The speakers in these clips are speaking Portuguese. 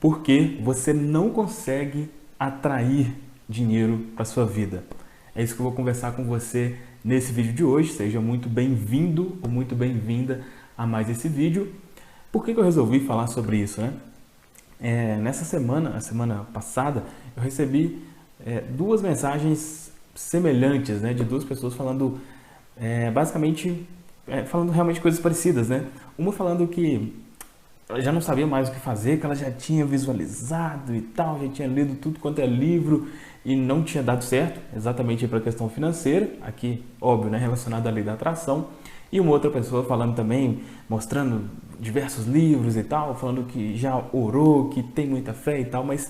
porque você não consegue atrair dinheiro para sua vida. É isso que eu vou conversar com você nesse vídeo de hoje. Seja muito bem-vindo ou muito bem-vinda a mais esse vídeo. Por que eu resolvi falar sobre isso, né? Nessa semana, a semana passada, eu recebi duas mensagens semelhantes, né, de duas pessoas falando, basicamente, falando realmente coisas parecidas, né? Uma falando que ela já não sabia mais o que fazer, que ela já tinha visualizado e tal, já tinha lido tudo quanto é livro e não tinha dado certo, exatamente para a questão financeira, aqui, óbvio, né, relacionada à lei da atração. E uma outra pessoa falando também, mostrando diversos livros e tal, falando que já orou, que tem muita fé e tal, mas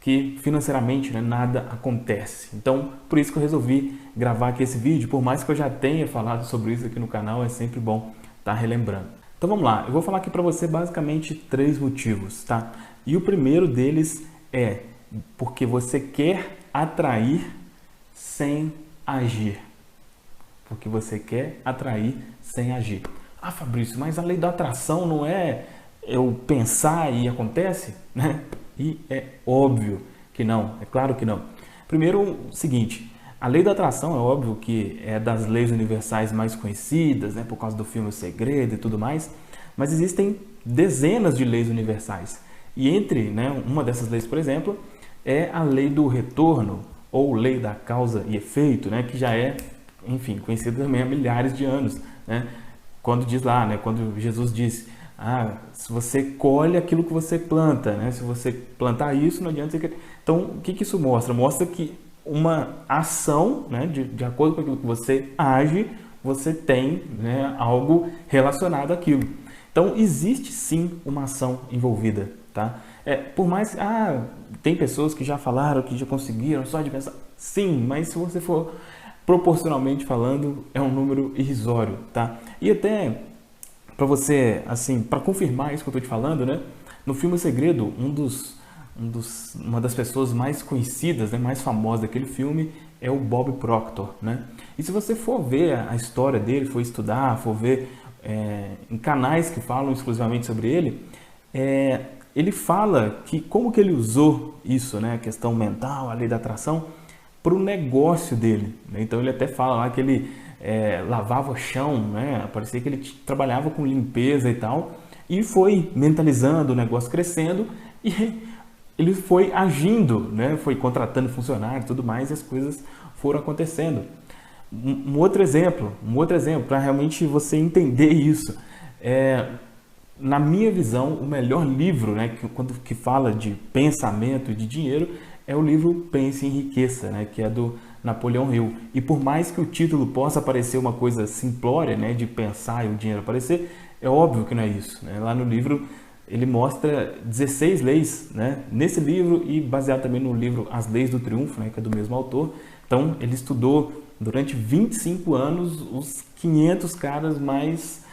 que financeiramente, né, nada acontece. Então, por isso que eu resolvi gravar aqui esse vídeo. Por mais que eu já tenha falado sobre isso aqui no canal, é sempre bom estar relembrando. Então vamos lá, eu vou falar aqui para você basicamente 3 motivos, tá? E o primeiro deles é porque você quer atrair sem agir. Porque você quer atrair sem agir. Ah, Fabrício, mas a lei da atração não é eu pensar e acontece, né? E é óbvio que não, é claro que não. Primeiro, o seguinte, a lei da atração é óbvio que é das leis universais mais conhecidas, né, por causa do filme O Segredo e tudo mais, mas existem dezenas de leis universais. E entre, né, uma dessas leis, por exemplo, é a lei do retorno, ou lei da causa e efeito, né, que já é, enfim, conhecida também há milhares de anos, né? Quando diz lá, né, quando Jesus disse, se você colhe aquilo que você planta, né? Se você plantar isso, não adianta você... Então, o que isso mostra? Mostra que uma ação, né, de acordo com aquilo que você age, você tem, né, algo relacionado àquilo. Então, existe sim uma ação envolvida, tá? Por mais... tem pessoas que já falaram, que já conseguiram, só de pensar... Sim, mas se você for proporcionalmente falando, é um número irrisório, tá? E até... para você, assim, para confirmar isso que eu estou te falando, né? No filme O Segredo, uma das pessoas mais conhecidas, né, mais famosas daquele filme é o Bob Proctor, né? E se você for ver a história dele, for estudar, for ver em canais que falam exclusivamente sobre ele, ele fala que como que ele usou isso, né, a questão mental, a lei da atração, para o negócio dele, né? Então ele até fala lá que ele lavava o chão, né? Parecia que ele trabalhava com limpeza e tal, e foi mentalizando, o negócio crescendo, e ele foi agindo, né? Foi contratando funcionários e tudo mais, e as coisas foram acontecendo. Um outro exemplo para realmente você entender isso, na minha visão, o melhor livro, né, que fala de pensamento e de dinheiro é o livro Pense e Enriqueça, né, que é do Napoleão Hill. E por mais que o título possa parecer uma coisa simplória, né, de pensar e o dinheiro aparecer, é óbvio que não é isso, né? Lá no livro ele mostra 16 leis, né, nesse livro, e baseado também no livro As Leis do Triunfo, né, que é do mesmo autor. Então ele estudou durante 25 anos os 500 caras mais,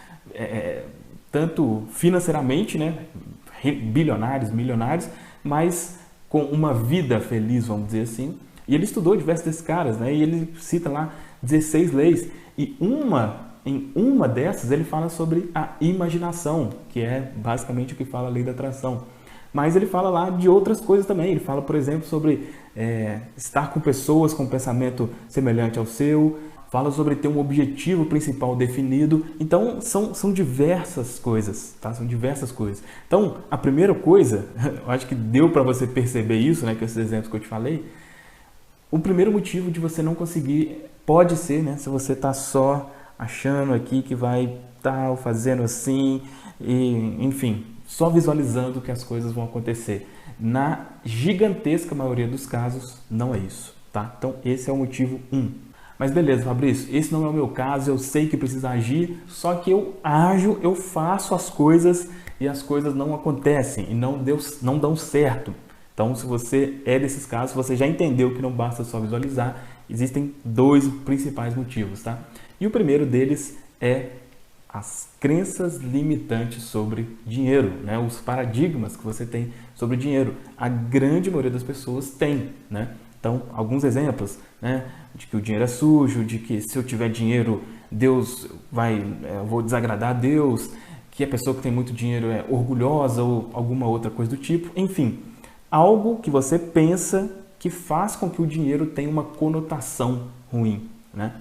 tanto financeiramente, né, bilionários, milionários, mas com uma vida feliz, vamos dizer assim. E ele estudou diversos desses caras, né? E ele cita lá 16 leis. E em uma dessas ele fala sobre a imaginação, que é basicamente o que fala a lei da atração. Mas ele fala lá de outras coisas também. Ele fala, por exemplo, sobre estar com pessoas com pensamento semelhante ao seu. Fala sobre ter um objetivo principal definido. Então, são diversas coisas, tá? São diversas coisas. Então, a primeira coisa, eu acho que deu para você perceber isso, né? Com esses exemplos que eu te falei. O primeiro motivo de você não conseguir pode ser, né? Se você está só achando aqui que vai estar fazendo assim, e, enfim, só visualizando que as coisas vão acontecer. Na gigantesca maioria dos casos, não é isso, tá? Então, esse é o motivo 1. Mas beleza, Fabrício, esse não é o meu caso, eu sei que precisa agir, só que eu ajo, eu faço as coisas e as coisas não acontecem e não dão certo. Então, se você é desses casos, você já entendeu que não basta só visualizar, existem 2 principais motivos, tá? E o primeiro deles é as crenças limitantes sobre dinheiro, né? Os paradigmas que você tem sobre dinheiro. A grande maioria das pessoas tem, né? Então, alguns exemplos, né, de que o dinheiro é sujo, de que se eu tiver dinheiro, eu vou desagradar a Deus, que a pessoa que tem muito dinheiro é orgulhosa ou alguma outra coisa do tipo. Enfim, algo que você pensa que faz com que o dinheiro tenha uma conotação ruim, né?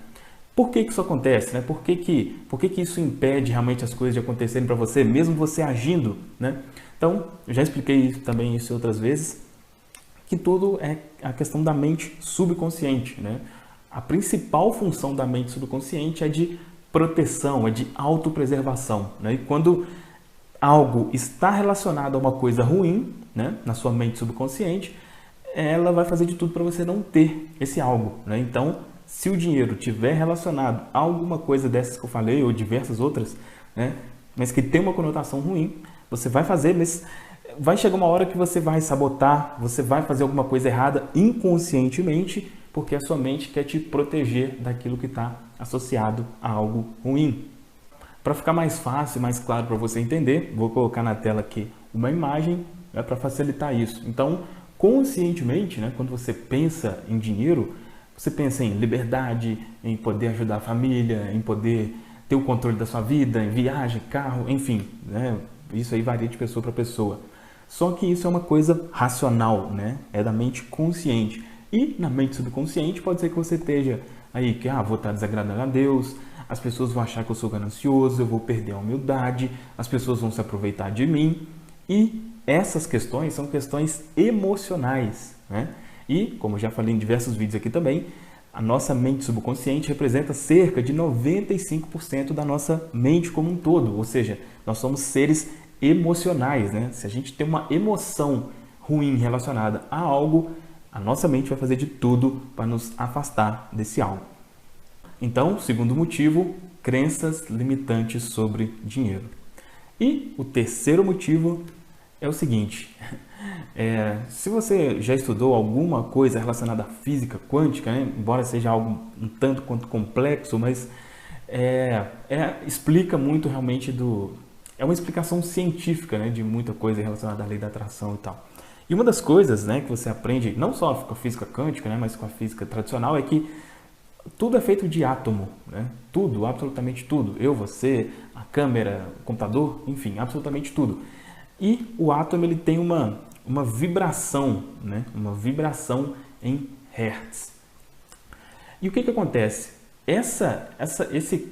Por que isso acontece, né? Por que isso impede realmente as coisas de acontecerem para você, mesmo você agindo, né? Então, eu já expliquei também isso outras vezes, que tudo é a questão da mente subconsciente, né? A principal função da mente subconsciente é de proteção, é de autopreservação, né? E quando algo está relacionado a uma coisa ruim, né, na sua mente subconsciente, ela vai fazer de tudo para você não ter esse algo, né? Então, se o dinheiro tiver relacionado a alguma coisa dessas que eu falei, ou diversas outras, né, mas que tem uma conotação ruim, você vai fazer, mas vai chegar uma hora que você vai sabotar, você vai fazer alguma coisa errada inconscientemente, porque a sua mente quer te proteger daquilo que está associado a algo ruim. Para ficar mais fácil, mais claro para você entender, vou colocar na tela aqui uma imagem, né, para facilitar isso. Então, conscientemente, né, quando você pensa em dinheiro, você pensa em liberdade, em poder ajudar a família, em poder ter o controle da sua vida, em viagem, carro, enfim, né? Isso aí varia de pessoa para pessoa. Só que isso é uma coisa racional, né? É da mente consciente. E na mente subconsciente pode ser que você esteja aí que vou estar desagradando a Deus, as pessoas vão achar que eu sou ganancioso, eu vou perder a humildade, as pessoas vão se aproveitar de mim. E essas questões são questões emocionais, né? E, como eu já falei em diversos vídeos aqui também, a nossa mente subconsciente representa cerca de 95% da nossa mente como um todo. Ou seja, nós somos seres emocionais, né? Se a gente tem uma emoção ruim relacionada a algo, a nossa mente vai fazer de tudo para nos afastar desse algo. Então, segundo motivo, crenças limitantes sobre dinheiro. E o terceiro motivo é o seguinte, se você já estudou alguma coisa relacionada à física quântica, né, embora seja algo um tanto quanto complexo, mas explica muito realmente é uma explicação científica, né, de muita coisa relacionada à lei da atração e tal. E uma das coisas, né, que você aprende, não só com a física quântica, né, mas com a física tradicional, é que tudo é feito de átomo, né? Tudo, absolutamente tudo. Eu, você, a câmera, o computador, enfim, absolutamente tudo. E o átomo ele tem uma vibração, né? Uma vibração em hertz. E o que acontece? Esse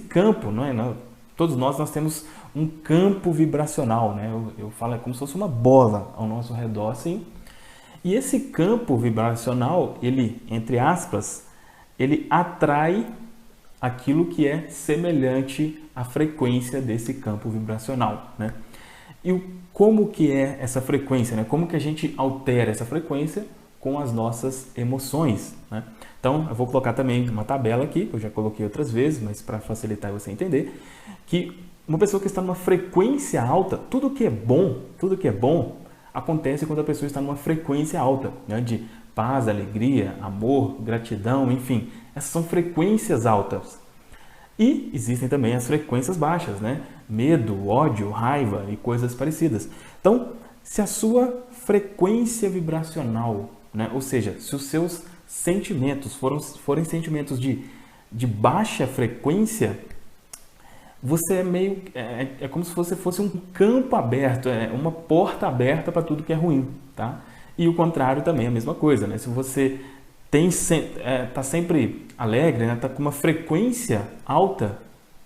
campo, não é? Todos nós temos um campo vibracional, né? Eu falo como se fosse uma bola ao nosso redor, assim. E esse campo vibracional, ele, entre aspas, ele atrai aquilo que é semelhante à frequência desse campo vibracional, né? E como que é essa frequência, né? Como que a gente altera essa frequência com as nossas emoções, né? Então, eu vou colocar também uma tabela aqui, que eu já coloquei outras vezes, mas para facilitar você entender, que uma pessoa que está numa frequência alta, tudo que é bom, acontece quando a pessoa está numa frequência alta, né? De paz, alegria, amor, gratidão, enfim, essas são frequências altas. E existem também as frequências baixas, né? Medo, ódio, raiva e coisas parecidas. Então, se a sua frequência vibracional, né? Ou seja, se os seus sentimentos forem sentimentos de baixa frequência, você é como se você fosse um campo aberto, uma porta aberta para tudo que é ruim, tá? E o contrário também é a mesma coisa, né? Se você está sempre alegre, né? Tá com uma frequência alta,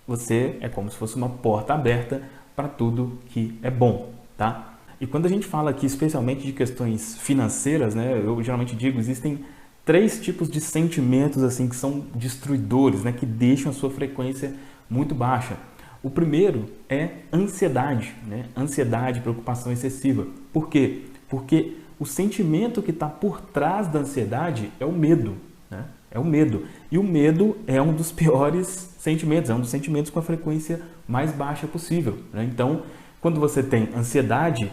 você é como se fosse uma porta aberta para tudo que é bom, tá? E quando a gente fala aqui especialmente de questões financeiras, né? Eu geralmente digo, existem 3 tipos de sentimentos assim que são destruidores, né? Que deixam a sua frequência muito baixa. O primeiro é ansiedade, né? Ansiedade, preocupação excessiva. Por quê? Porque o sentimento que está por trás da ansiedade é o medo, né? É o medo. E o medo é um dos piores sentimentos, é um dos sentimentos com a frequência mais baixa possível, né? Então, quando você tem ansiedade,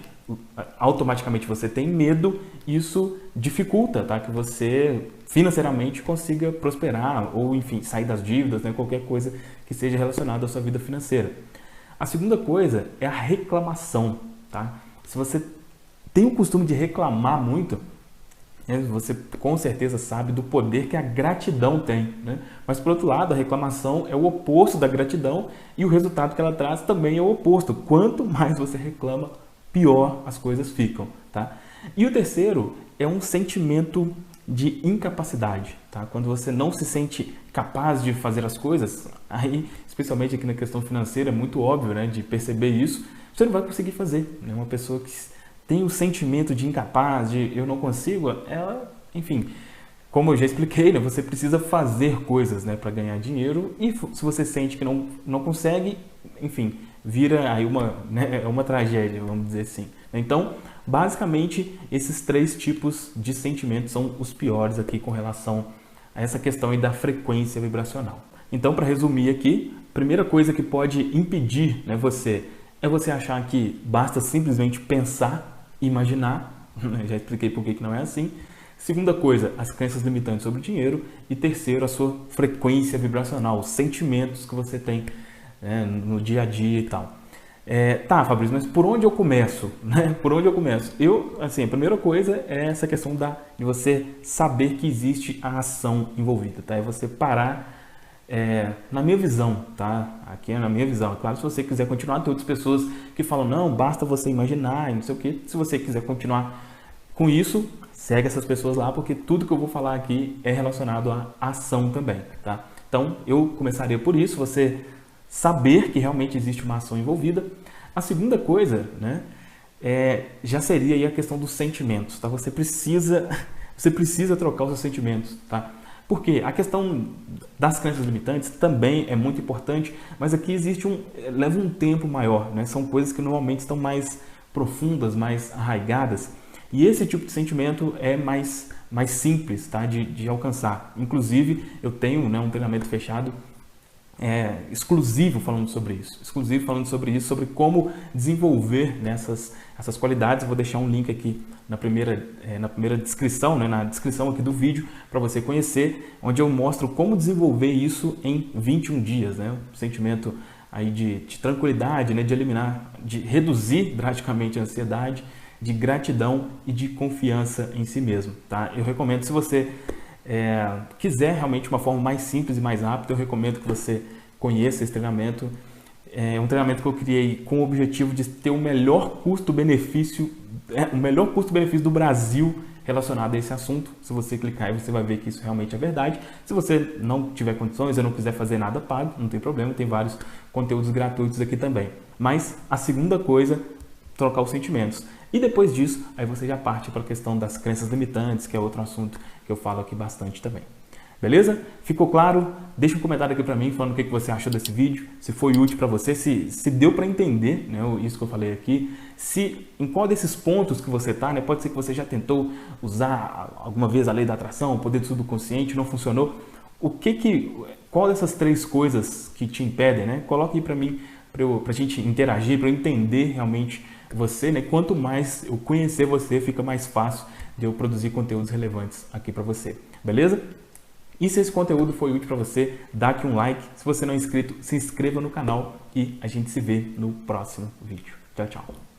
automaticamente você tem medo, isso dificulta, tá? Que você financeiramente consiga prosperar ou, enfim, sair das dívidas, né? Qualquer coisa que seja relacionada à sua vida financeira. A segunda coisa é a reclamação, tá? Se você tem o costume de reclamar muito, Você com certeza sabe do poder que a gratidão tem, né? Mas por outro lado, a reclamação é o oposto da gratidão e o resultado que ela traz também é o oposto. Quanto mais você reclama, pior as coisas ficam, tá? E o terceiro é um sentimento de incapacidade, tá? Quando você não se sente capaz de fazer as coisas, aí, especialmente aqui na questão financeira, é muito óbvio, né, de perceber isso, você não vai conseguir fazer, né? Uma pessoa que tem o sentimento de incapaz, de eu não consigo, ela, enfim, como eu já expliquei, né, você precisa fazer coisas, né, para ganhar dinheiro, e se você sente que não consegue, enfim, vira aí uma tragédia, vamos dizer assim. Então, basicamente, esses três tipos de sentimentos são os piores aqui com relação a essa questão aí da frequência vibracional. Então, para resumir aqui, a primeira coisa que pode impedir, né, você achar que basta simplesmente pensar, imaginar, já expliquei por que não é assim. Segunda coisa, as crenças limitantes sobre o dinheiro. E terceiro, a sua frequência vibracional, os sentimentos que você tem, né, no dia a dia e tal. Tá, Fabrício, mas por onde eu começo? Né? Por onde eu começo? Assim, a primeira coisa é essa questão de você saber que existe a ação envolvida, tá? É você parar, na minha visão, tá? Aqui é na minha visão. É claro, se você quiser continuar, tem outras pessoas que falam, não, basta você imaginar e não sei o quê. Se você quiser continuar com isso, segue essas pessoas lá, porque tudo que eu vou falar aqui é relacionado à ação também, tá? Então, eu começaria por isso, você saber que realmente existe uma ação envolvida. A segunda coisa, né, já seria aí a questão dos sentimentos, tá? Você precisa trocar os seus sentimentos, tá? Porque a questão das crenças limitantes também é muito importante, mas aqui leva um tempo maior, né? São coisas que normalmente estão mais profundas, mais arraigadas, e esse tipo de sentimento é mais simples, tá? de alcançar. Inclusive, eu tenho, né, um treinamento fechado exclusivo falando sobre isso, sobre como desenvolver essas qualidades. Eu vou deixar um link aqui na primeira descrição, né, na descrição aqui do vídeo, para você conhecer, onde eu mostro como desenvolver isso em 21 dias, né, um sentimento aí de tranquilidade, né, de eliminar, de reduzir drasticamente a ansiedade, de gratidão e de confiança em si mesmo, tá? Eu recomendo, se você quiser realmente uma forma mais simples e mais rápida, eu recomendo que você conheça esse treinamento. É um treinamento que eu criei com o objetivo de ter o melhor custo-benefício do Brasil relacionado a esse assunto. Se você clicar aí, você vai ver que isso realmente é verdade. Se você não tiver condições ou não quiser fazer nada pago, não tem problema, tem vários conteúdos gratuitos aqui também. Mas a segunda coisa, trocar os sentimentos. E depois disso, aí você já parte para a questão das crenças limitantes, que é outro assunto que eu falo aqui bastante também. Beleza? Ficou claro? Deixa um comentário aqui para mim falando o que você achou desse vídeo, se foi útil para você, se deu para entender, né, isso que eu falei aqui, em qual desses pontos que você está, né, pode ser que você já tentou usar alguma vez a lei da atração, o poder do subconsciente, não funcionou. Qual dessas três coisas que te impedem, né? Coloque aí para mim, para a gente interagir, para eu entender realmente você, né? Quanto mais eu conhecer você, fica mais fácil de eu produzir conteúdos relevantes aqui para você, beleza? E se esse conteúdo foi útil para você, dá aqui um like. Se você não é inscrito, se inscreva no canal e a gente se vê no próximo vídeo. Tchau, tchau.